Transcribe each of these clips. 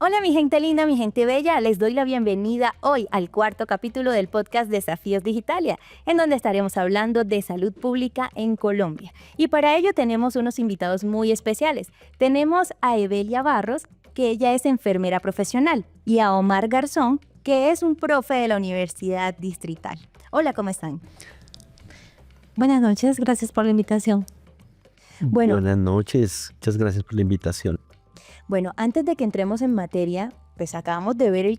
Hola mi gente linda, mi gente bella, les doy la bienvenida hoy al cuarto capítulo del podcast Desafíos Digitalia, en donde estaremos hablando de salud pública en Colombia. Y para ello tenemos unos invitados muy especiales. Tenemos a Evelia Barros, que ella es enfermera profesional, y a Omar Garzón, que es un profe de la Universidad Distrital. Hola, ¿cómo están? Buenas noches, gracias por la invitación. Bueno, Buenas noches, muchas gracias por la invitación. Bueno, antes de que entremos en materia, pues acabamos de ver el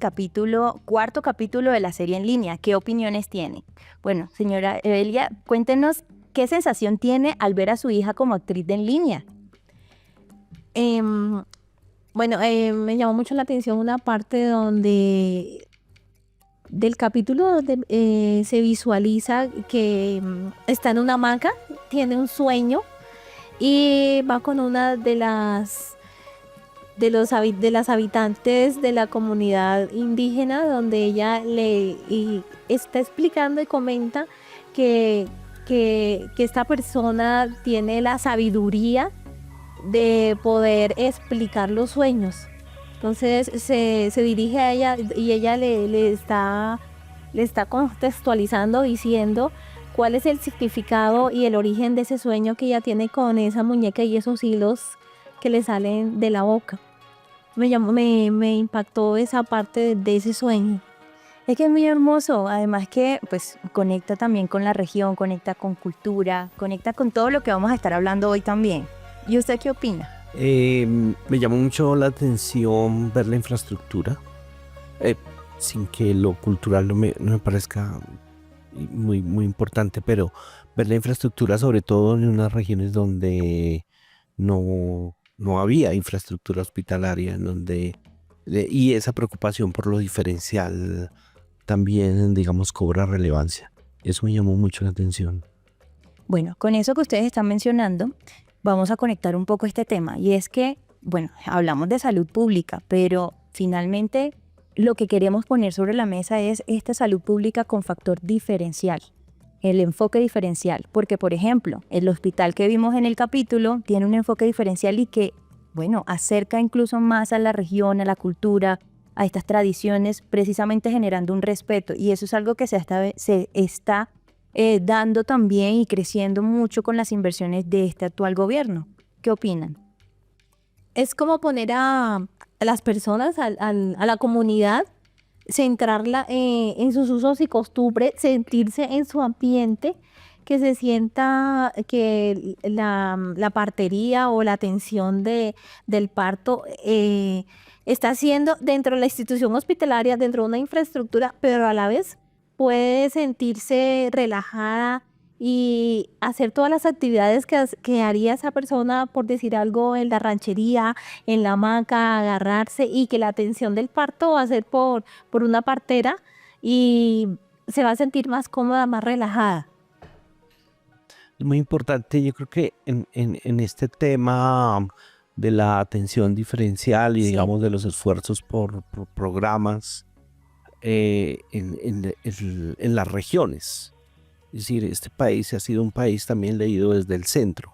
cuarto capítulo de la serie en línea. ¿Qué opiniones tiene? Bueno, señora Evelia, cuéntenos qué sensación tiene al ver a su hija como actriz de en línea. Me llamó mucho la atención una parte del capítulo donde se visualiza que está en una hamaca, tiene un sueño y va con una de las habitantes de la comunidad indígena, donde ella está explicando y comenta que esta persona tiene la sabiduría de poder explicar los sueños. Entonces se dirige a ella y ella le está contextualizando, diciendo cuál es el significado y el origen de ese sueño que ella tiene con esa muñeca y esos hilos que le salen de la boca. Me impactó esa parte de ese sueño. Es que es muy hermoso, además que pues conecta también con la región, conecta con cultura, conecta con todo lo que vamos a estar hablando hoy también. ¿Y usted qué opina? Me llamó mucho la atención ver la infraestructura, sin que lo cultural no me parezca muy importante, pero ver la infraestructura sobre todo en unas regiones donde no había infraestructura hospitalaria, y esa preocupación por lo diferencial también, digamos, cobra relevancia. Eso me llamó mucho la atención. Bueno, con eso que ustedes están mencionando, vamos a conectar un poco este tema. Y es que, bueno, hablamos de salud pública, pero finalmente lo que queremos poner sobre la mesa es esta salud pública con factor diferencial, el enfoque diferencial. Porque, por ejemplo, el hospital que vimos en el capítulo tiene un enfoque diferencial y que, bueno, acerca incluso más a la región, a la cultura, a estas tradiciones, precisamente generando un respeto. Y eso es algo que se está dando también y creciendo mucho con las inversiones de este actual gobierno. ¿Qué opinan? Es como poner a las personas, a la comunidad, centrarla en sus usos y costumbres, sentirse en su ambiente, que se sienta que la partería o la atención del parto está siendo dentro de la institución hospitalaria, dentro de una infraestructura, pero a la vez puede sentirse relajada y hacer todas las actividades que haría esa persona, por decir algo, en la ranchería, en la hamaca, agarrarse, y que la atención del parto va a ser por una partera y se va a sentir más cómoda, más relajada. Es muy importante, yo creo que en este tema de la atención diferencial y Sí. digamos de los esfuerzos por programas en las regiones. Es decir, este país ha sido un país también leído desde el centro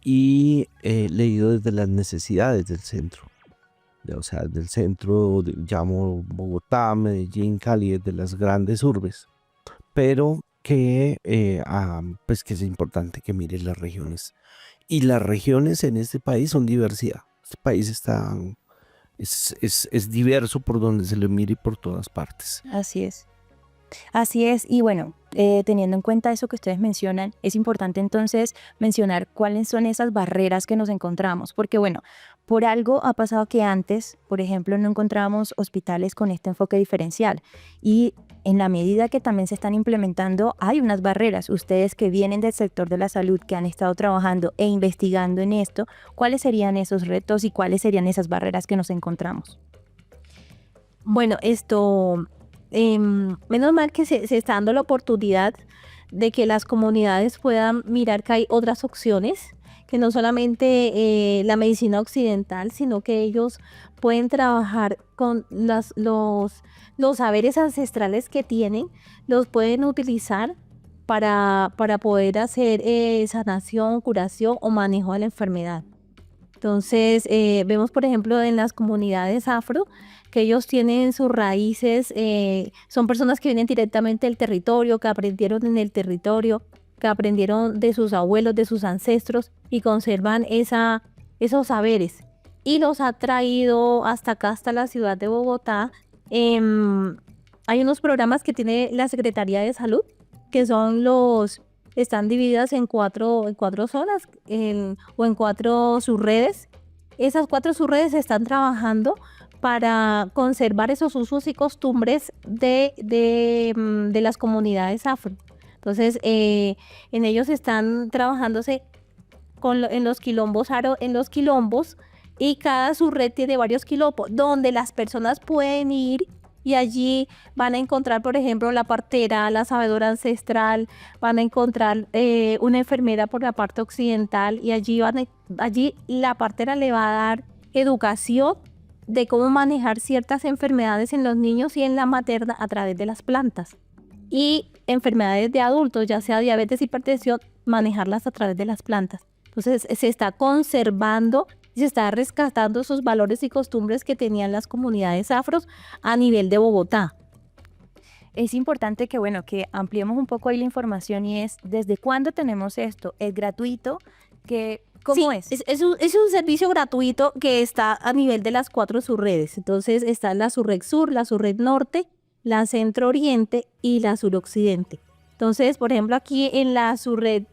y leído desde las necesidades del centro. O sea, del centro, llamo Bogotá, Medellín, Cali, desde las grandes urbes. Pero que pues que es importante que miren las regiones. Y las regiones en este país son diversidad. Este país es diverso por donde se lo mire y por todas partes. Así es. Así es, y bueno, teniendo en cuenta eso que ustedes mencionan, es importante entonces mencionar cuáles son esas barreras que nos encontramos, porque bueno, por algo ha pasado que antes, por ejemplo, no encontrábamos hospitales con este enfoque diferencial, y en la medida que también se están implementando, hay unas barreras. Ustedes que vienen del sector de la salud, que han estado trabajando e investigando en esto, ¿cuáles serían esos retos y cuáles serían esas barreras que nos encontramos? Bueno, menos mal que se está dando la oportunidad de que las comunidades puedan mirar que hay otras opciones, que no solamente la medicina occidental, sino que ellos pueden trabajar con los saberes ancestrales que tienen, los pueden utilizar para poder hacer sanación, curación o manejo de la enfermedad. Entonces, vemos, por ejemplo, en las comunidades afro, que ellos tienen sus raíces, son personas que vienen directamente del territorio, que aprendieron en el territorio, que aprendieron de sus abuelos, de sus ancestros, y conservan esos saberes. Y los ha traído hasta acá, hasta la ciudad de Bogotá. Hay unos programas que tiene la Secretaría de Salud, que están divididas en cuatro zonas o en cuatro subredes. Esas cuatro subredes están trabajando para conservar esos usos y costumbres de las comunidades afro. Entonces, en ellos están trabajándose en los quilombos y cada subred tiene varios quilombos donde las personas pueden ir y allí van a encontrar, por ejemplo, la partera, la sabedora ancestral, van a encontrar una enfermera por la parte occidental y allí la partera le va a dar educación de cómo manejar ciertas enfermedades en los niños y en la materna a través de las plantas. Y enfermedades de adultos, ya sea diabetes, hipertensión, manejarlas a través de las plantas. Entonces se está conservando y se está rescatando esos valores y costumbres que tenían las comunidades afros a nivel de Bogotá. Es importante que, bueno, que ampliemos un poco ahí la información y es, ¿desde cuándo tenemos esto? ¿Es gratuito? ¿Cómo Sí, es un servicio gratuito que está a nivel de las cuatro subredes. Entonces está la subred sur, la subred norte, la centro oriente y la suroccidente. Entonces, por ejemplo, aquí en la subred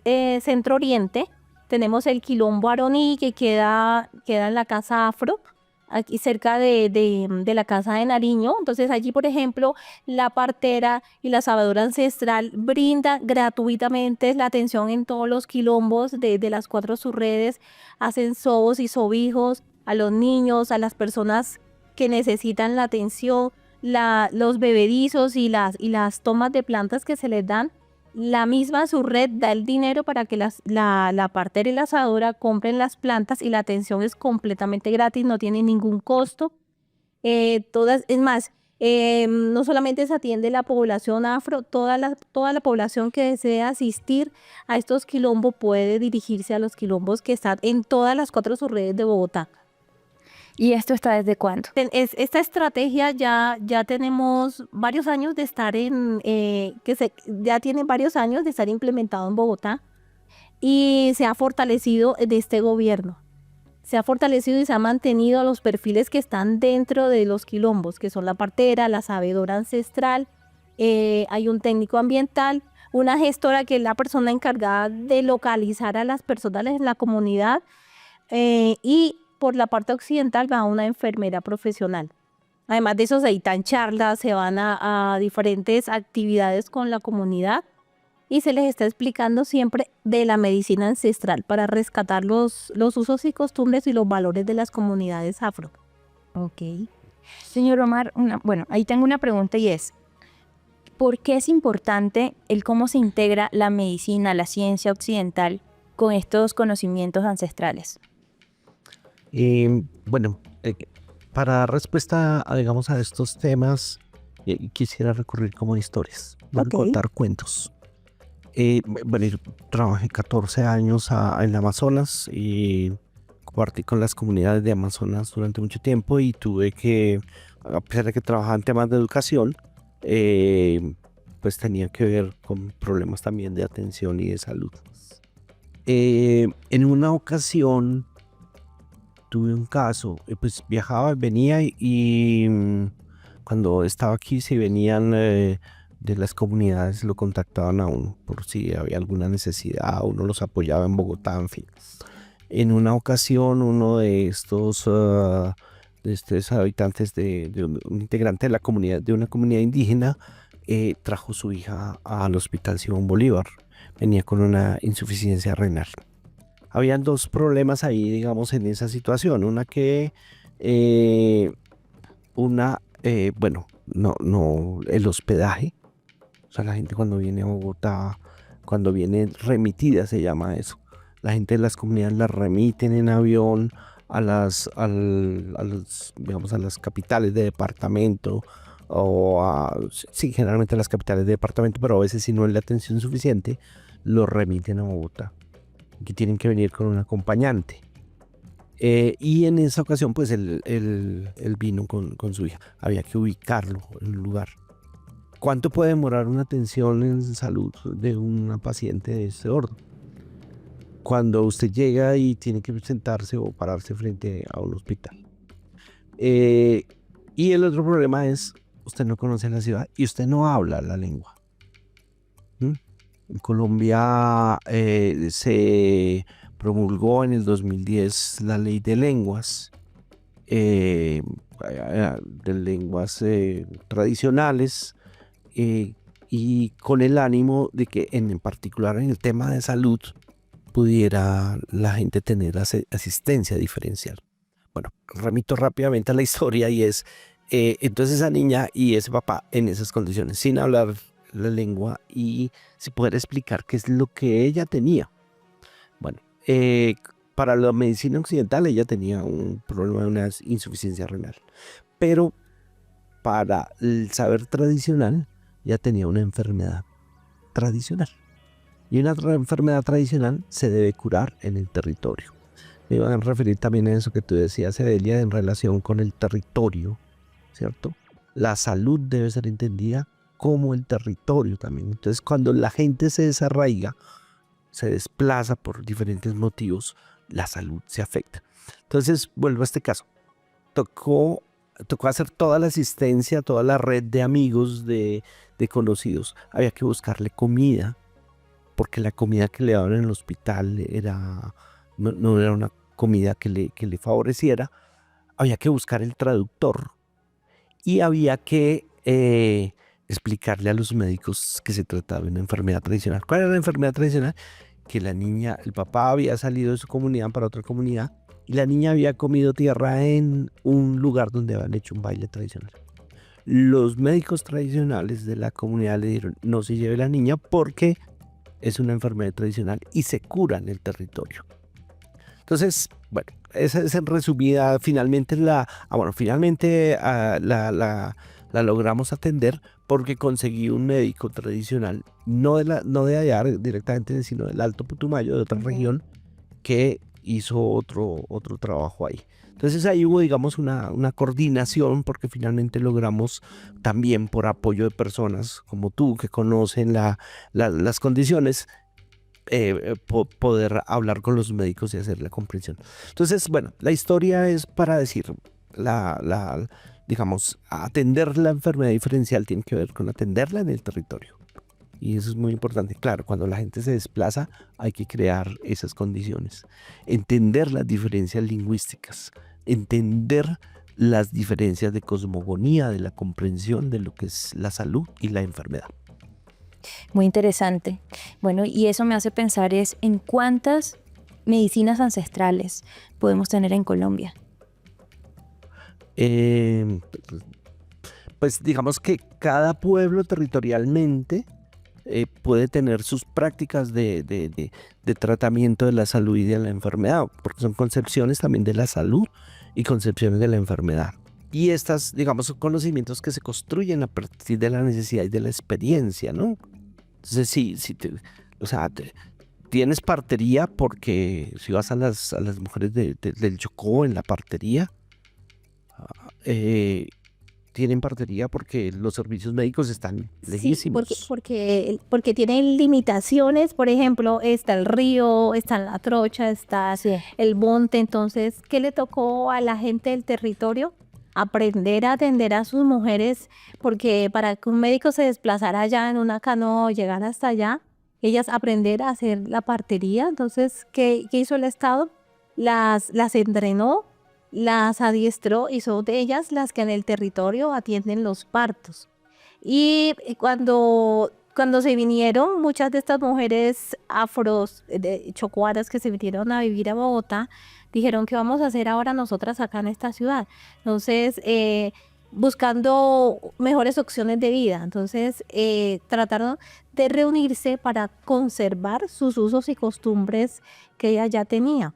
centro oriente tenemos el Quilombo Aroní, que queda en la Casa Afro, aquí cerca de la Casa de Nariño. Entonces allí, por ejemplo, la partera y la sabedora ancestral brinda gratuitamente la atención en todos los quilombos de las cuatro subredes, hacen sobos y sobijos a los niños, a las personas que necesitan la atención, los bebedizos y las tomas de plantas que se les dan. La misma subred da el dinero para que la partera y la asadora compren las plantas y la atención es completamente gratis, no tiene ningún costo. Es más, no solamente se atiende la población afro, toda la población que desea asistir a estos quilombos puede dirigirse a los quilombos que están en todas las cuatro subredes de Bogotá. ¿Y esto está desde cuándo? Esta estrategia ya tenemos varios años de estar ya tiene varios años de estar implementado en Bogotá y se ha fortalecido de este gobierno. Se ha fortalecido y se ha mantenido a los perfiles que están dentro de los quilombos, que son la partera, la sabedora ancestral, hay un técnico ambiental, una gestora que es la persona encargada de localizar a las personas en la comunidad y por la parte occidental va una enfermera profesional. Además de eso se dictan charlas, se van a diferentes actividades con la comunidad y se les está explicando siempre de la medicina ancestral para rescatar los usos y costumbres y los valores de las comunidades afro. Ok. Señor Omar, ahí tengo una pregunta y es, ¿por qué es importante el cómo se integra la medicina, la ciencia occidental con estos conocimientos ancestrales? Para dar respuesta digamos, a estos temas, quisiera recurrir como a historias, contar cuentos. Yo trabajé 14 años en el Amazonas y compartí con las comunidades de Amazonas durante mucho tiempo y tuve que, a pesar de que trabajaba en temas de educación, pues tenía que ver con problemas también de atención y de salud. En una ocasión tuve un caso, pues viajaba, venía y cuando estaba aquí, si venían de las comunidades, lo contactaban a uno por si había alguna necesidad, uno los apoyaba en Bogotá, en fin. En una ocasión, uno de estos habitantes de un integrante de la comunidad, de una comunidad indígena, trajo su hija al Hospital Simón Bolívar. Venía con una insuficiencia renal. Habían dos problemas ahí, digamos, en esa situación. Una que, el hospedaje. O sea, la gente cuando viene a Bogotá, cuando viene remitida, se llama eso. La gente de las comunidades las remiten en avión a las capitales de departamento generalmente a las capitales de departamento, pero a veces si no es la atención suficiente, los remiten a Bogotá. Que tienen que venir con un acompañante. Y en esa ocasión, pues él vino con su hija. Había que ubicarlo en un lugar. ¿Cuánto puede demorar una atención en salud de una paciente de este orden? Cuando usted llega y tiene que sentarse o pararse frente a un hospital. Y el otro problema es, usted no conoce la ciudad y usted no habla la lengua. En Colombia se promulgó en el 2010 la ley de lenguas, de lenguas tradicionales, y con el ánimo de que en particular en el tema de salud pudiera la gente tener asistencia diferencial. Bueno, remito rápidamente a la historia y es, entonces esa niña y ese papá en esas condiciones, sin hablar la lengua y sin poder explicar qué es lo que ella tenía. Bueno, para la medicina occidental ella tenía un problema de una insuficiencia renal, pero para el saber tradicional ella tenía una enfermedad tradicional. Y una enfermedad tradicional se debe curar en el territorio. Me iban a referir también a eso que tú decías, Edelia, en relación con el territorio, ¿cierto? La salud debe ser entendida como el territorio también. Entonces, cuando la gente se desarraiga, se desplaza por diferentes motivos, la salud se afecta. Entonces, vuelvo a este caso. Tocó hacer toda la asistencia, toda la red de amigos, de conocidos. Había que buscarle comida, porque la comida que le daban en el hospital no era una comida que le favoreciera. Había que buscar el traductor y había que explicarle a los médicos que se trataba de una enfermedad tradicional. ¿Cuál era la enfermedad tradicional? Que la niña, el papá había salido de su comunidad para otra comunidad y la niña había comido tierra en un lugar donde habían hecho un baile tradicional. Los médicos tradicionales de la comunidad le dijeron, no se lleve la niña porque es una enfermedad tradicional y se cura en el territorio. Entonces, bueno, esa es en resumida. Finalmente la logramos atender porque conseguí un médico tradicional, no de allá directamente, sino del Alto Putumayo, de otra región, que hizo otro trabajo ahí. Entonces ahí hubo, digamos, una coordinación porque finalmente logramos también por apoyo de personas como tú que conocen las condiciones, poder hablar con los médicos y hacer la comprensión. Entonces, bueno, la historia es para decir, digamos, atender la enfermedad diferencial tiene que ver con atenderla en el territorio. Y eso es muy importante. Claro, cuando la gente se desplaza hay que crear esas condiciones. Entender las diferencias lingüísticas, entender las diferencias de cosmogonía, de la comprensión de lo que es la salud y la enfermedad. Muy interesante. Bueno, y eso me hace pensar es en cuántas medicinas ancestrales podemos tener en Colombia. Pues digamos que cada pueblo territorialmente puede tener sus prácticas de tratamiento de la salud y de la enfermedad, porque son concepciones también de la salud y concepciones de la enfermedad. Y estas, digamos, son conocimientos que se construyen a partir de la necesidad y de la experiencia, ¿no? Entonces, tienes partería porque si vas a las mujeres del Chocó en la partería, tienen partería porque los servicios médicos están lejísimos. Sí, porque tienen limitaciones. Por ejemplo, está el río, está la trocha, está el monte. Entonces, ¿qué le tocó a la gente del territorio? Aprender a atender a sus mujeres, porque para que un médico se desplazara allá en una canoa o llegara hasta allá, ellas aprender a hacer la partería. Entonces, ¿qué hizo el Estado? Las entrenó, las adiestró y son de ellas las que en el territorio atienden los partos. Y cuando se vinieron muchas de estas mujeres chocuaras que se vinieron a vivir a Bogotá, dijeron, ¿qué vamos a hacer ahora nosotras acá en esta ciudad? Entonces, buscando mejores opciones de vida. Entonces, trataron de reunirse para conservar sus usos y costumbres que ella ya tenía.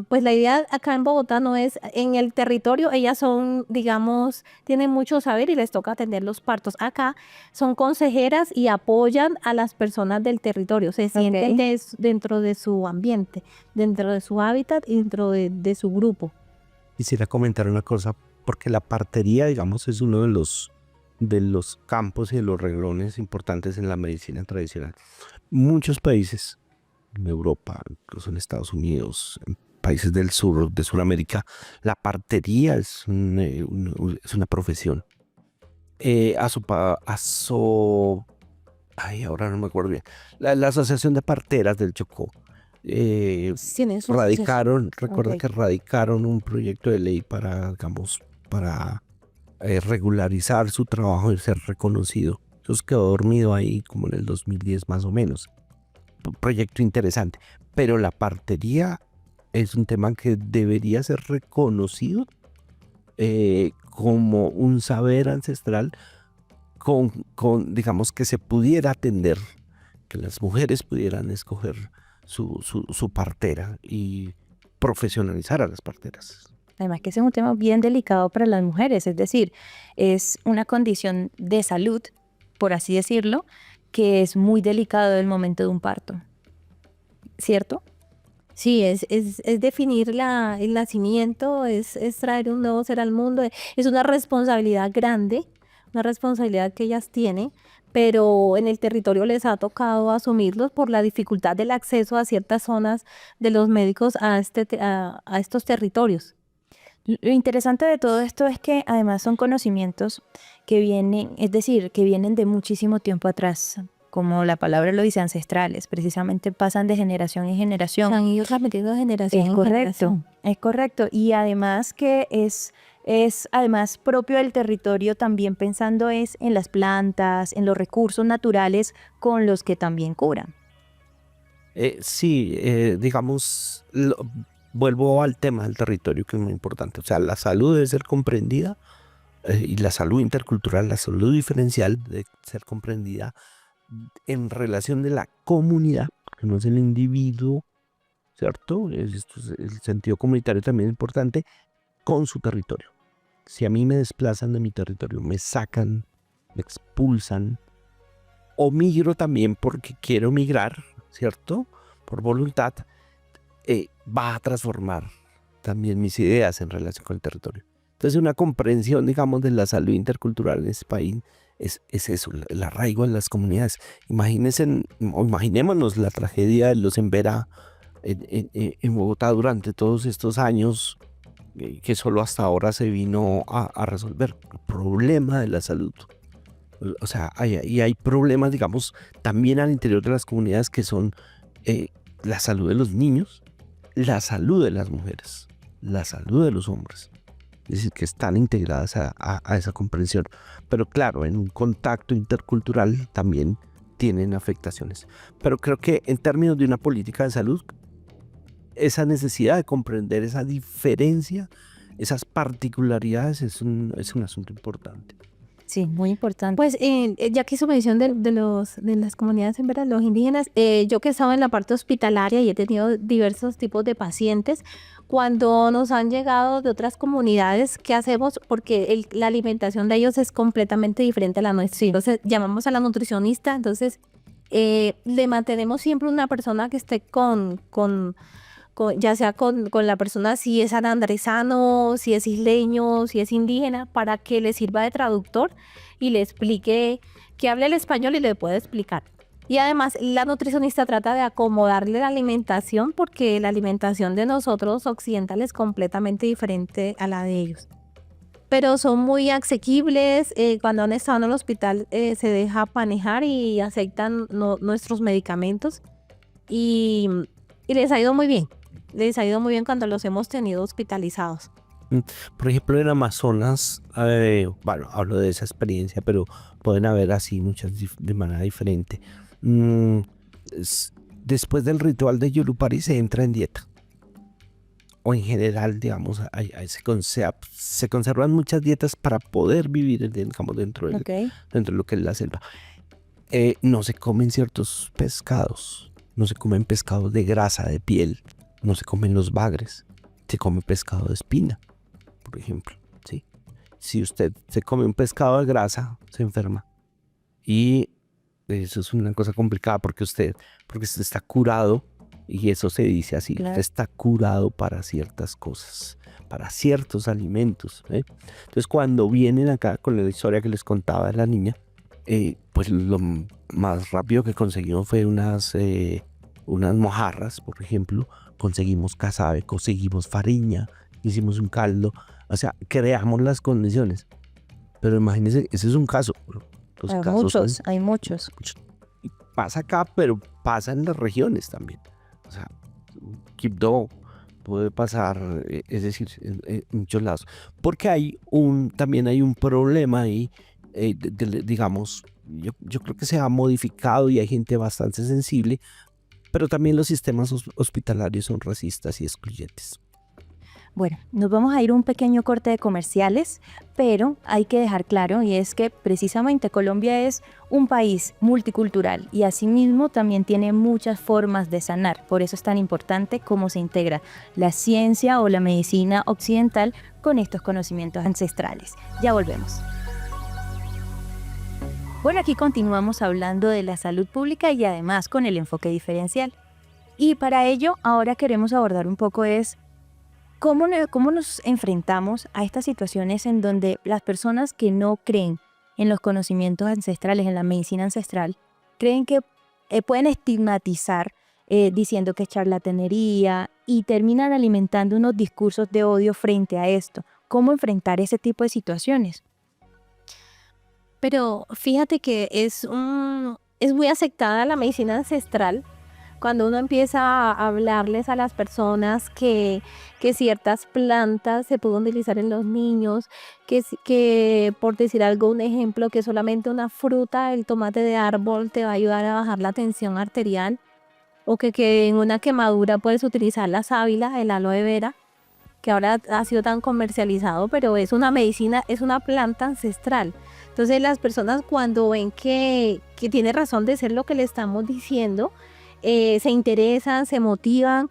Pues la idea acá en Bogotá no es, en el territorio ellas son, digamos, tienen mucho saber y les toca atender los partos. Acá son consejeras y apoyan a las personas del territorio, se sienten dentro de su ambiente, dentro de su hábitat y dentro de su grupo. Quisiera comentar una cosa, porque la partería, digamos, es uno de los campos y de los renglones importantes en la medicina tradicional. Muchos países, en Europa, incluso en Estados Unidos, en países del sur, de Sudamérica, la partería es una profesión. Ahora no me acuerdo bien. La Asociación de Parteras del Chocó recuerda que radicaron un proyecto de ley para, digamos, para regularizar su trabajo y ser reconocido. Eso quedó dormido ahí como en el 2010 más o menos. Un proyecto interesante, pero la partería es un tema que debería ser reconocido como un saber ancestral digamos, que se pudiera atender, que las mujeres pudieran escoger su partera y profesionalizar a las parteras. Además que ese es un tema bien delicado para las mujeres, es decir, es una condición de salud, por así decirlo, que es muy delicado el momento de un parto, ¿cierto? Sí, es definir el nacimiento, es traer un nuevo ser al mundo, es una responsabilidad grande, una responsabilidad que ellas tienen, pero en el territorio les ha tocado asumirlos por la dificultad del acceso a ciertas zonas de los médicos a estos territorios. Lo interesante de todo esto es que además son conocimientos que vienen, es decir, que vienen de muchísimo tiempo atrás, como la palabra lo dice, ancestrales, precisamente pasan de generación en generación. Se han ido transmitiendo de generación en generación. Es correcto, y además que es además propio del territorio, también pensando es en las plantas, en los recursos naturales con los que también curan. Sí, digamos, vuelvo al tema del territorio, que es muy importante. O sea, la salud debe ser comprendida y la salud intercultural, la salud diferencial debe ser comprendida en relación de la comunidad, que no es el individuo, ¿cierto? El sentido comunitario también es importante, con su territorio. Si a mí me desplazan de mi territorio, me sacan, me expulsan, o migro también porque quiero migrar, ¿cierto? Por voluntad, va a transformar también mis ideas en relación con el territorio. Entonces, una comprensión, digamos, de la salud intercultural en ese país es eso, el arraigo en las comunidades. Imaginémonos la tragedia de los Emberá en Bogotá durante todos estos años, que solo hasta ahora se vino a resolver el problema de la salud. O sea, hay problemas, digamos, también al interior de las comunidades, que son la salud de los niños, la salud de las mujeres, la salud de los hombres. Es decir, que están integradas a esa comprensión. Pero claro, en un contacto intercultural también tienen afectaciones. Pero creo que en términos de una política de salud, esa necesidad de comprender esa diferencia, esas particularidades, es un asunto importante. Sí, muy importante. Pues ya que hizo mención de las comunidades en verdad, los indígenas, yo que he estado en la parte hospitalaria y he tenido diversos tipos de pacientes, cuando nos han llegado de otras comunidades, ¿qué hacemos? Porque la alimentación de ellos es completamente diferente a la nuestra. Sí. Entonces llamamos a la nutricionista, entonces le mantenemos siempre una persona que esté ya sea con la persona, si es sanandresano, si es isleño, si es indígena, para que le sirva de traductor y le explique, que hable el español y le pueda explicar. Y además la nutricionista trata de acomodarle la alimentación, porque la alimentación de nosotros occidentales es completamente diferente a la de ellos. Pero son muy asequibles, cuando han estado en el hospital se deja manejar y aceptan nuestros medicamentos y les ha ido muy bien. Les ha ido muy bien cuando los hemos tenido hospitalizados. Por ejemplo, en Amazonas, bueno, hablo de esa experiencia, pero pueden haber así muchas de manera diferente. Después del ritual de Yulupari se entra en dieta. O en general, digamos, se conservan muchas dietas para poder vivir, digamos, dentro de lo que es la selva. No se comen ciertos pescados, no se comen pescados de grasa, de piel, no se comen los bagres, se come pescado de espina, por ejemplo, ¿sí? Si usted se come un pescado de grasa, se enferma. Y eso es una cosa complicada porque usted está curado, y eso se dice así, Claro. usted está curado para ciertas cosas, para ciertos alimentos, ¿eh? Entonces cuando vienen acá con la historia que les contaba de la niña, pues lo más rápido que conseguimos fue unas mojarras, por ejemplo, conseguimos casabe, conseguimos fariña, hicimos un caldo, o sea, creamos las condiciones. Pero imagínense, ese es un caso. Los Hay casos muchos, son hay muchos. muchos. Y pasa acá, pero pasa en las regiones también. O sea, Quibdó puede pasar, es decir, en muchos lados. Porque también hay un problema ahí, digamos, yo creo que se ha modificado y hay gente bastante sensible, pero también los sistemas hospitalarios son racistas y excluyentes. Bueno, nos vamos a ir a un pequeño corte de comerciales, pero hay que dejar claro, y es que precisamente Colombia es un país multicultural y asimismo también tiene muchas formas de sanar. Por eso es tan importante cómo se integra la ciencia o la medicina occidental con estos conocimientos ancestrales. Ya volvemos. Bueno, aquí continuamos hablando de la salud pública y además con el enfoque diferencial. Y para ello, ahora queremos abordar un poco ¿cómo nos enfrentamos a estas situaciones en donde las personas que no creen en los conocimientos ancestrales, en la medicina ancestral, creen que pueden estigmatizar diciendo que es charlatanería y terminan alimentando unos discursos de odio frente a esto? ¿Cómo enfrentar ese tipo de situaciones? Pero fíjate que es muy aceptada la medicina ancestral cuando uno empieza a hablarles a las personas que ciertas plantas se pueden utilizar en los niños, que por decir algo, un ejemplo, que solamente una fruta, el tomate de árbol, te va a ayudar a bajar la tensión arterial, o que en una quemadura puedes utilizar la sábila, el aloe vera, que ahora ha sido tan comercializado, pero es una medicina, es una planta ancestral. Entonces las personas cuando ven que tiene razón de ser lo que le estamos diciendo, se interesan, se motivan,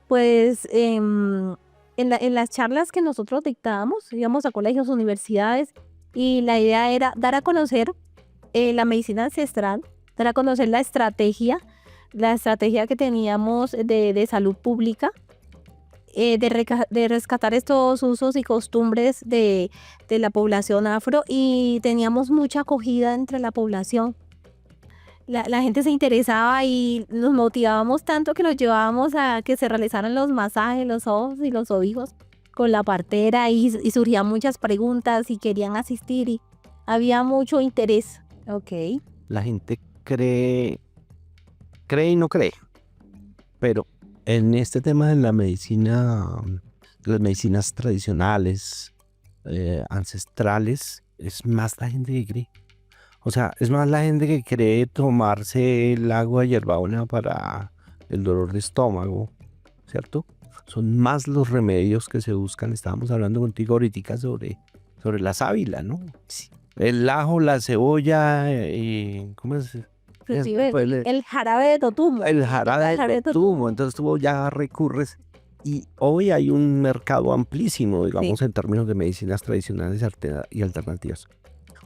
pues en las charlas que nosotros dictábamos, íbamos a colegios, universidades, y la idea era dar a conocer la medicina ancestral, dar a conocer la estrategia que teníamos de salud pública, de rescatar estos usos y costumbres de la población afro, y teníamos mucha acogida entre la población. La gente se interesaba y nos motivábamos tanto que los llevábamos a que se realizaran los masajes, los ojos y los oídos con la partera, y surgían muchas preguntas y querían asistir y había mucho interés. Ok. La gente cree y no cree, pero en este tema de la medicina, las medicinas tradicionales, ancestrales, es más la gente que cree. O sea, es más la gente que cree tomarse el agua de hierbabuena para el dolor de estómago, ¿cierto? Son más los remedios que se buscan. Estábamos hablando contigo ahorita sobre la sábila, ¿no? Sí. El ajo, la cebolla, ¿cómo es? Inclusive Pues, el jarabe de totumo. el jarabe de totumo. Entonces tú ya recurres. Y hoy hay un mercado amplísimo, digamos, en términos de medicinas tradicionales y alternativas.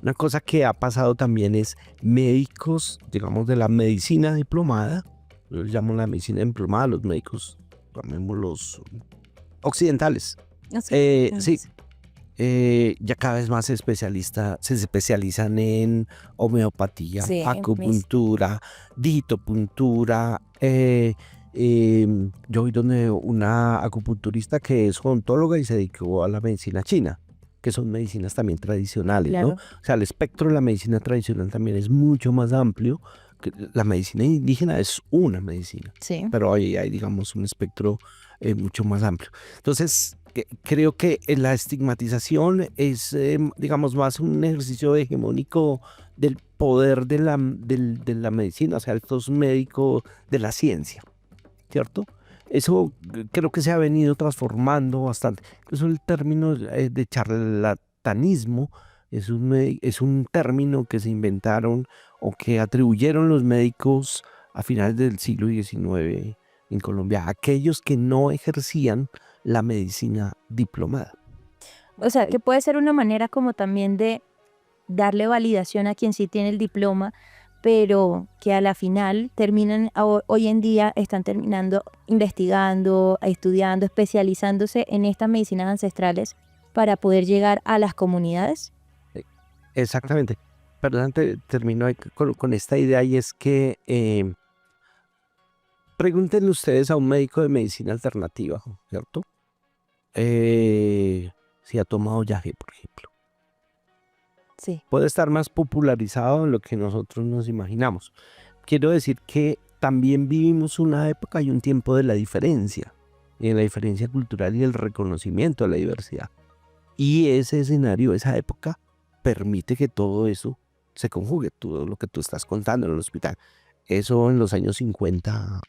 Una cosa que ha pasado también es médicos, digamos, de la medicina diplomada, yo les llamo la medicina diplomada, los médicos, llamémoslos occidentales. Sí, ya cada vez más se especializan en homeopatía, Sí, acupuntura, digitopuntura. Yo vi donde una acupunturista que es odontóloga y se dedicó a la medicina china, que son medicinas también tradicionales, Claro. ¿no? O sea, el espectro de la medicina tradicional también es mucho más amplio. La medicina indígena es una medicina, Sí. pero hay digamos, un espectro mucho más amplio. Entonces, creo que la estigmatización es, digamos, más un ejercicio hegemónico del poder de la medicina, o sea, estos médicos de la ciencia, ¿cierto? Eso creo que se ha venido transformando bastante. Incluso el término de charlatanismo es un término que se inventaron o que atribuyeron los médicos a finales del siglo XIX en Colombia, aquellos que no ejercían la medicina diplomada. O sea, que puede ser una manera como también de darle validación a quien sí tiene el diploma, pero que a la final terminan, hoy en día están terminando investigando, estudiando, especializándose en estas medicinas ancestrales para poder llegar a las comunidades. Exactamente. Perdón, termino ahí con esta idea, y es que pregúntenle ustedes a un médico de medicina alternativa, ¿cierto? Si ha tomado yagé, por ejemplo. Sí. Puede estar más popularizado en lo que nosotros nos imaginamos. Quiero decir que también vivimos una época y un tiempo de la diferencia, y en la diferencia cultural y el reconocimiento de la diversidad. Y ese escenario, esa época, permite que todo eso se conjugue, todo lo que tú estás contando en el hospital. Eso en los años 50,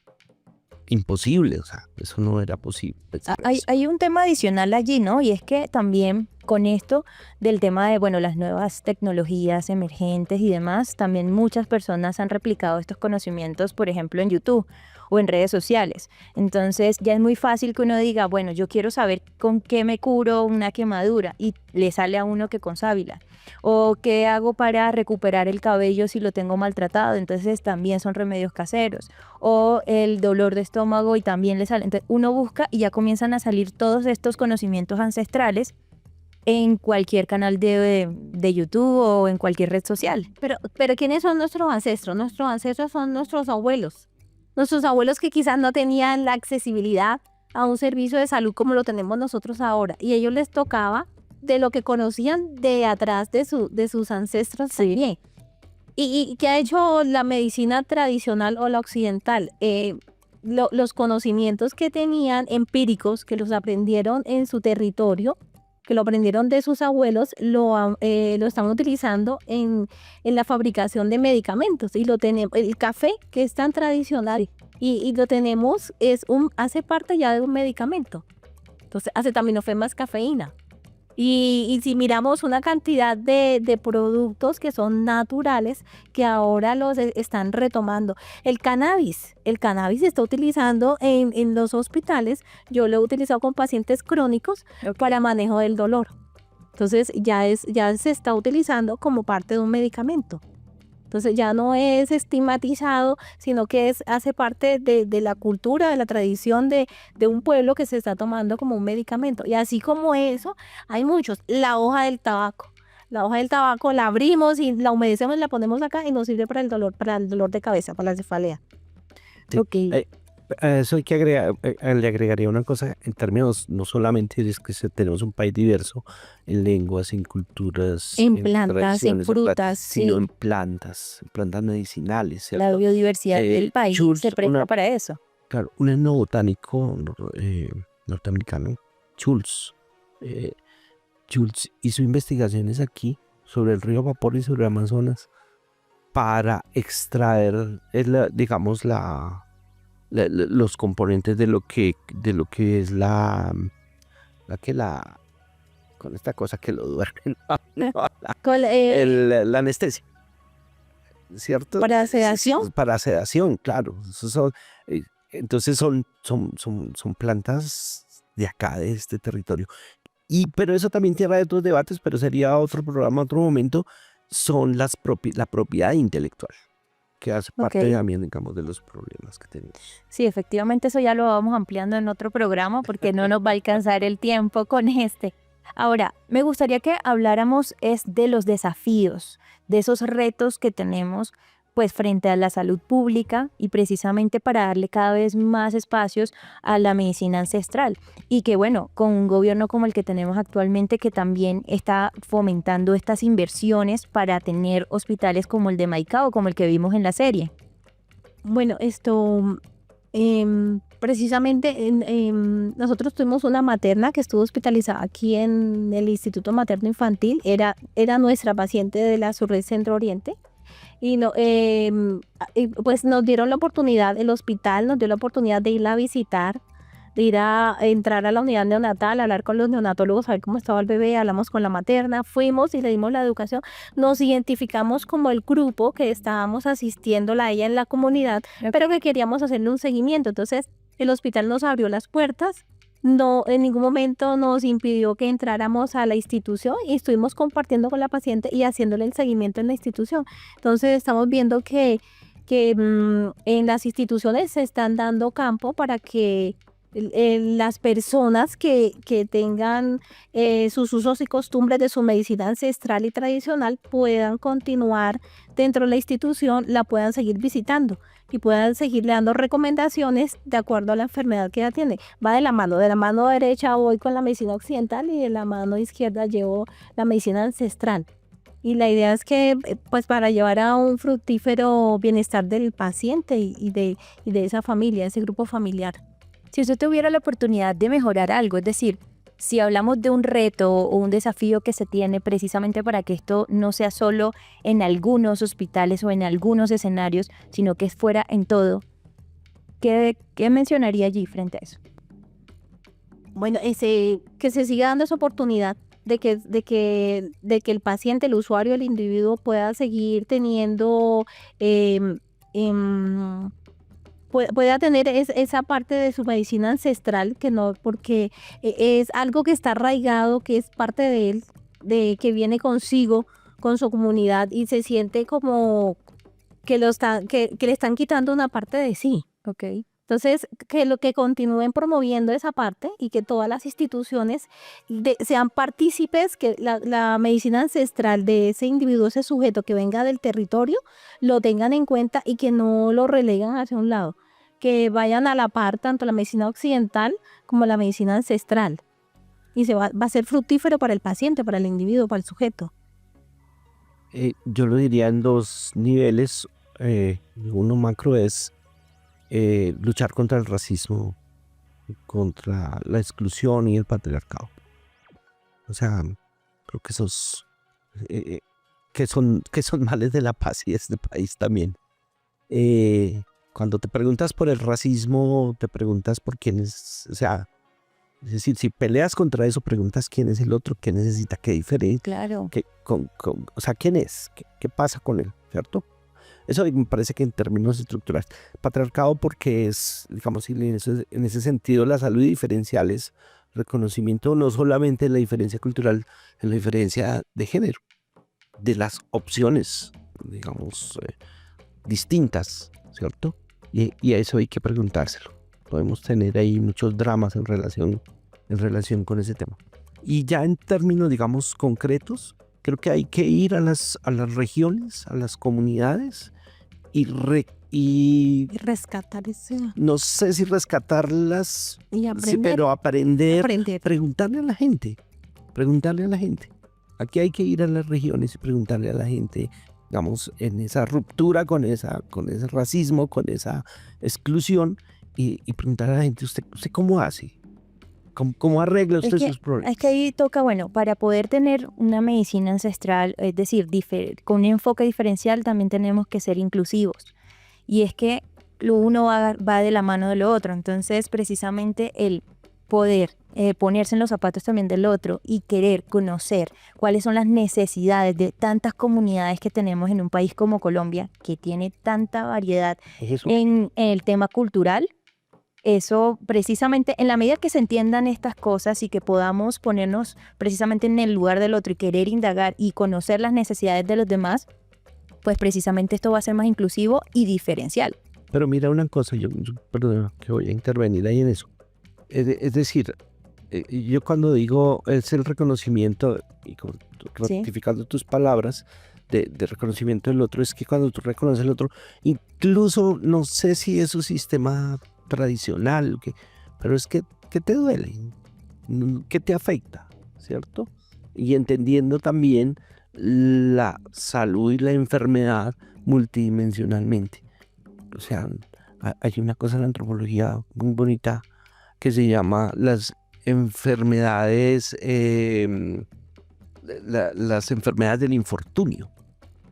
imposible, o sea, eso no era posible. Hay un tema adicional allí, ¿no? Y es que también con esto del tema de, bueno, las nuevas tecnologías emergentes y demás, también muchas personas han replicado estos conocimientos, por ejemplo, en YouTube o en redes sociales. Entonces ya es muy fácil que uno diga, bueno, yo quiero saber con qué me curo una quemadura, y le sale a uno que con sábila. O qué hago para recuperar el cabello si lo tengo maltratado, entonces también son remedios caseros. O el dolor de estómago y también le sale. Entonces uno busca y ya comienzan a salir todos estos conocimientos ancestrales en cualquier canal de YouTube o en cualquier red social. Pero ¿quiénes son nuestros ancestros? Nuestros ancestros son nuestros abuelos. Nuestros abuelos que quizás no tenían la accesibilidad a un servicio de salud como lo tenemos nosotros ahora. Y a ellos les tocaba de lo que conocían de atrás de sus ancestros también. ¿Y qué ha hecho la medicina tradicional o la occidental? Los conocimientos que tenían empíricos, que los aprendieron en su territorio, que lo aprendieron de sus abuelos, lo están utilizando en la fabricación de medicamentos. Y lo tenemos, el café, que es tan tradicional, y lo tenemos, hace parte ya de un medicamento. Entonces, acetaminofén más cafeína. Y si miramos una cantidad de productos que son naturales, que ahora los están retomando. El cannabis se está utilizando en los hospitales. Yo lo he utilizado con pacientes crónicos para manejo del dolor. Entonces ya se está utilizando como parte de un medicamento. Entonces ya no es estigmatizado, sino que hace parte de la cultura, de la tradición de un pueblo que se está tomando como un medicamento. Y así como eso, hay muchos. La hoja del tabaco. La hoja del tabaco la abrimos y la humedecemos y la ponemos acá y nos sirve para el dolor de cabeza, para la cefalea. Sí. A eso hay que agregar, le agregaría una cosa en términos, no solamente es que tenemos un país diverso en lenguas, en culturas, En plantas, en tradiciones, frutas, sino sí. en plantas medicinales, ¿cierto? La biodiversidad del país Schultz, se presta para eso. Claro, un etnobotánico norteamericano, Schultz hizo investigaciones aquí sobre el río Vapor y sobre el Amazonas para extraer, digamos, los componentes de lo que es con esta cosa que lo duerme, la anestesia, ¿cierto? ¿Para sedación? Para sedación, claro. Entonces son plantas de acá, de este territorio. Pero eso también tiene otros debates, pero sería otro programa, otro momento. Son la propiedad intelectual, que hace parte también, digamos, de los problemas que tenemos. Sí, efectivamente eso ya lo vamos ampliando en otro programa porque no nos va a alcanzar el tiempo con este. Ahora, me gustaría que habláramos de los desafíos, de esos retos que tenemos pues frente a la salud pública y precisamente para darle cada vez más espacios a la medicina ancestral. Y que bueno, con un gobierno como el que tenemos actualmente que también está fomentando estas inversiones para tener hospitales como el de Maicao, como el que vimos en la serie. Bueno, precisamente nosotros tuvimos una materna que estuvo hospitalizada aquí en el Instituto Materno Infantil. Era nuestra paciente de la Surred Centro Oriente. Y pues nos dieron la oportunidad, el hospital nos dio la oportunidad de irla a visitar, de entrar a la unidad neonatal, hablar con los neonatólogos, a ver cómo estaba el bebé, hablamos con la materna, fuimos y le dimos la educación, nos identificamos como el grupo que estábamos asistiéndola a ella en la comunidad, pero que queríamos hacerle un seguimiento. Entonces el hospital nos abrió las puertas, no en ningún momento nos impidió que entráramos a la institución y estuvimos compartiendo con la paciente y haciéndole el seguimiento en la institución. Entonces estamos viendo que en las instituciones se están dando campo para que las personas que tengan sus usos y costumbres de su medicina ancestral y tradicional puedan continuar dentro de la institución, la puedan seguir visitando y puedan seguirle dando recomendaciones de acuerdo a la enfermedad que ella tiene. Va de la mano derecha voy con la medicina occidental y de la mano izquierda llevo la medicina ancestral. Y la idea es que, pues, para llevar a un fructífero bienestar del paciente y de esa familia, ese grupo familiar. Si usted tuviera la oportunidad de mejorar algo, es decir, si hablamos de un reto o un desafío que se tiene precisamente para que esto no sea solo en algunos hospitales o en algunos escenarios, sino que fuera en todo, ¿qué mencionaría allí frente a eso? Bueno, que se siga dando esa oportunidad de que el paciente, el usuario, el individuo pueda seguir teniendo, pueda tener esa parte de su medicina ancestral, que no, porque es algo que está arraigado, que es parte de él, que viene consigo, con su comunidad y se siente como que le están quitando una parte de sí. Ok. Entonces, que continúen promoviendo esa parte y que todas las instituciones sean partícipes, que la medicina ancestral de ese individuo, ese sujeto que venga del territorio, lo tengan en cuenta y que no lo relegan hacia un lado, que vayan a la par tanto la medicina occidental como la medicina ancestral. Y va a ser fructífero para el paciente, para el individuo, para el sujeto. Yo lo diría en dos niveles. Uno macro es luchar contra el racismo, contra la exclusión y el patriarcado. O sea, creo que esos que son males de la paz y de este país también. Cuando te preguntas por el racismo, te preguntas por quién es, o sea, es decir, si peleas contra eso, preguntas quién es el otro, qué necesita, qué diferente, Claro. o sea, quién es, qué pasa con él, ¿cierto? Eso me parece que en términos estructurales. Patriarcado porque es, digamos, en ese sentido la salud diferencial es reconocimiento no solamente de la diferencia cultural, de la diferencia de género, de las opciones, digamos, distintas, ¿cierto? Y a eso hay que preguntárselo. Podemos tener ahí muchos dramas en relación con ese tema. Y ya en términos, digamos, concretos, creo que hay que ir a las regiones, a las comunidades y rescatar ese. No sé si rescatarlas, Y aprender. sí, pero aprender, Aprender. preguntarle a la gente. Aquí hay que ir a las regiones y preguntarle a la gente, digamos, en esa ruptura con ese racismo, con esa exclusión, y preguntarle a la gente, ¿usted cómo hace? ¿Cómo arregla usted sus problemas? Es que ahí toca, bueno, para poder tener una medicina ancestral, es decir, con un enfoque diferencial, también tenemos que ser inclusivos. Y es que lo uno va de la mano de lo otro. Entonces, precisamente el poder ponerse en los zapatos también del otro y querer conocer cuáles son las necesidades de tantas comunidades que tenemos en un país como Colombia, que tiene tanta variedad en el tema cultural. Eso precisamente, en la medida que se entiendan estas cosas y que podamos ponernos precisamente en el lugar del otro y querer indagar y conocer las necesidades de los demás, pues precisamente esto va a ser más inclusivo y diferencial. Pero mira una cosa, perdona que voy a intervenir ahí en eso. Es decir, yo cuando digo es el reconocimiento, y ratificando tus palabras, de reconocimiento del otro, es que cuando tú reconoces al otro, incluso no sé si es un sistema tradicional, pero es que te duele, que te afecta, ¿cierto? Y entendiendo también la salud y la enfermedad multidimensionalmente. O sea, hay una cosa en la antropología muy bonita que se llama las enfermedades, las enfermedades del infortunio.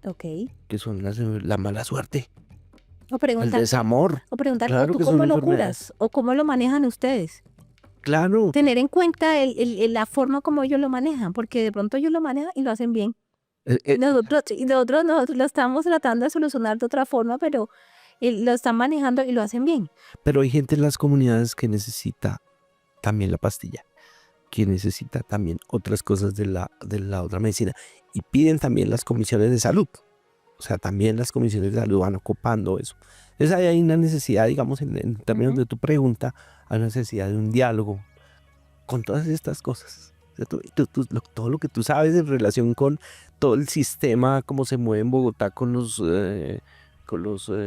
Ok. Que son la mala suerte. O preguntar, el desamor. Claro, ¿tú cómo lo curas? ¿O cómo lo manejan ustedes? Claro. Tener en cuenta la forma como ellos lo manejan, porque de pronto ellos lo manejan y lo hacen bien. Nosotros lo estamos tratando de solucionar de otra forma, pero lo están manejando y lo hacen bien. Pero hay gente en las comunidades que necesita también la pastilla, que necesita también otras cosas de la otra medicina. Y piden también las comisiones de salud. O sea, también las comisiones de salud van ocupando eso. Entonces hay una necesidad, digamos, en términos de tu pregunta, hay una necesidad de un diálogo con todas estas cosas. O sea, todo lo que tú sabes en relación con todo el sistema, cómo se mueve en Bogotá con los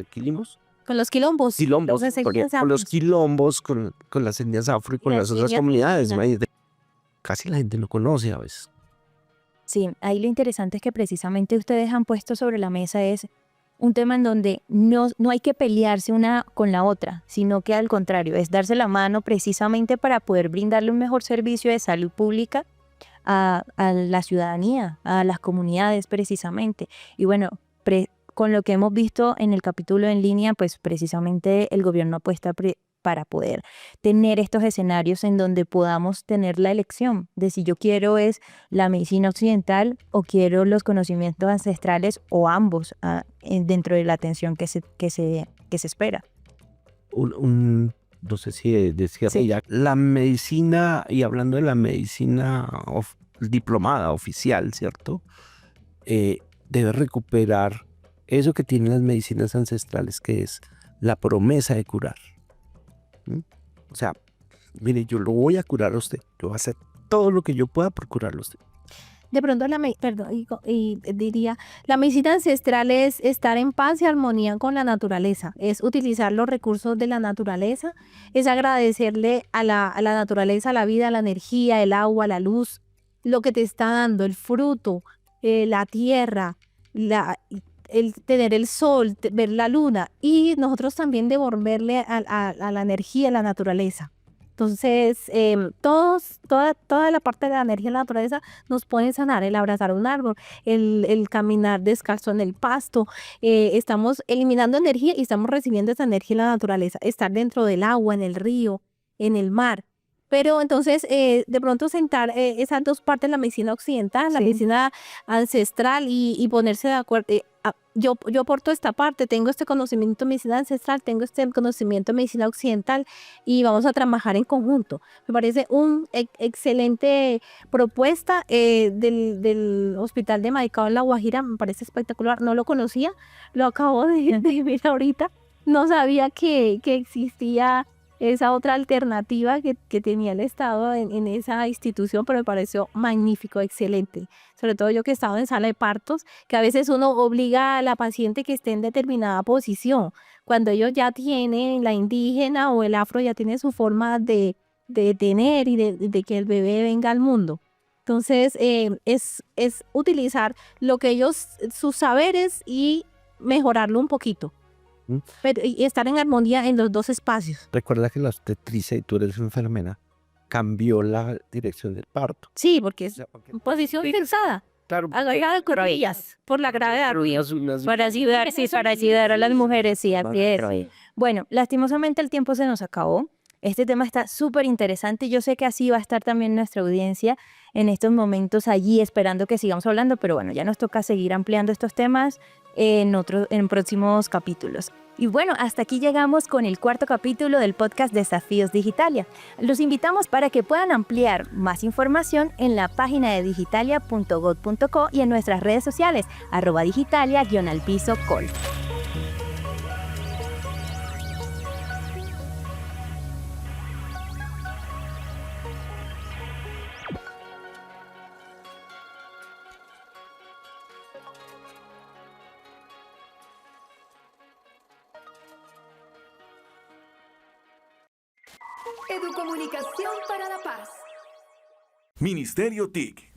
quilimos. Con los quilombos. Quilombos, Los con los quilombos, con las etnias afro y con las otras comunidades. Imagínate, casi la gente no conoce a veces. Sí, ahí lo interesante es que precisamente ustedes han puesto sobre la mesa es un tema en donde no hay que pelearse una con la otra, sino que al contrario, es darse la mano precisamente para poder brindarle un mejor servicio de salud pública a la ciudadanía, a las comunidades precisamente. Y bueno, con lo que hemos visto en el capítulo en línea, pues precisamente el gobierno apuesta para poder tener estos escenarios en donde podamos tener la elección de si yo quiero es la medicina occidental o quiero los conocimientos ancestrales o ambos dentro de la atención que se espera. No sé si decía ella, la medicina, y hablando de la medicina diplomada, oficial, ¿cierto? Debe recuperar eso que tienen las medicinas ancestrales, que es la promesa de curar. O sea, mire, yo lo voy a curar a usted. Yo voy a hacer todo lo que yo pueda por curarlo a usted. De pronto diría, la medicina ancestral es estar en paz y armonía con la naturaleza, es utilizar los recursos de la naturaleza, es agradecerle a la naturaleza, a la vida, la energía, el agua, la luz, lo que te está dando, el fruto, la tierra, el tener el sol, ver la luna, y nosotros también devolverle a la energía, a la naturaleza. Entonces, toda la parte de la energía y la naturaleza nos puede sanar, el abrazar un árbol, el caminar descalzo en el pasto, estamos eliminando energía y estamos recibiendo esa energía en la naturaleza, estar dentro del agua, en el río, en el mar. Pero entonces, de pronto sentar esas dos partes, la medicina occidental, la medicina ancestral y ponerse de acuerdo. Yo aporto esta parte, tengo este conocimiento de medicina ancestral, tengo este conocimiento de medicina occidental y vamos a trabajar en conjunto. Me parece una excelente propuesta del Hospital de Maicao en La Guajira, me parece espectacular. No lo conocía, lo acabo de ver ahorita. No sabía que existía esa otra alternativa que tenía el Estado en esa institución, pero me pareció magnífico, excelente. Sobre todo yo que he estado en sala de partos, que a veces uno obliga a la paciente que esté en determinada posición. Cuando ellos ya tienen, la indígena o el afro ya tiene su forma de tener y de que el bebé venga al mundo. Entonces, es utilizar lo que ellos, sus saberes y mejorarlo un poquito. Pero, y estar en armonía en los dos espacios. Recuerda que la obstetricia, y tú eres enfermera, cambió la dirección del parto. Sí, porque es posición pensada. Claro. Agregada de coronillas por la gravedad. Para ayudar a las mujeres, sí, Bueno, lastimosamente el tiempo se nos acabó. Este tema está súper interesante. Yo sé que así va a estar también nuestra audiencia en estos momentos allí esperando que sigamos hablando, pero bueno, ya nos toca seguir ampliando estos temas en próximos capítulos. Y bueno, hasta aquí llegamos con el cuarto capítulo del podcast Desafíos Digitalia. Los invitamos para que puedan ampliar más información en la página de digitalia.gov.co y en nuestras redes sociales, @digitalia_col. Educomunicación para la paz. Ministerio TIC,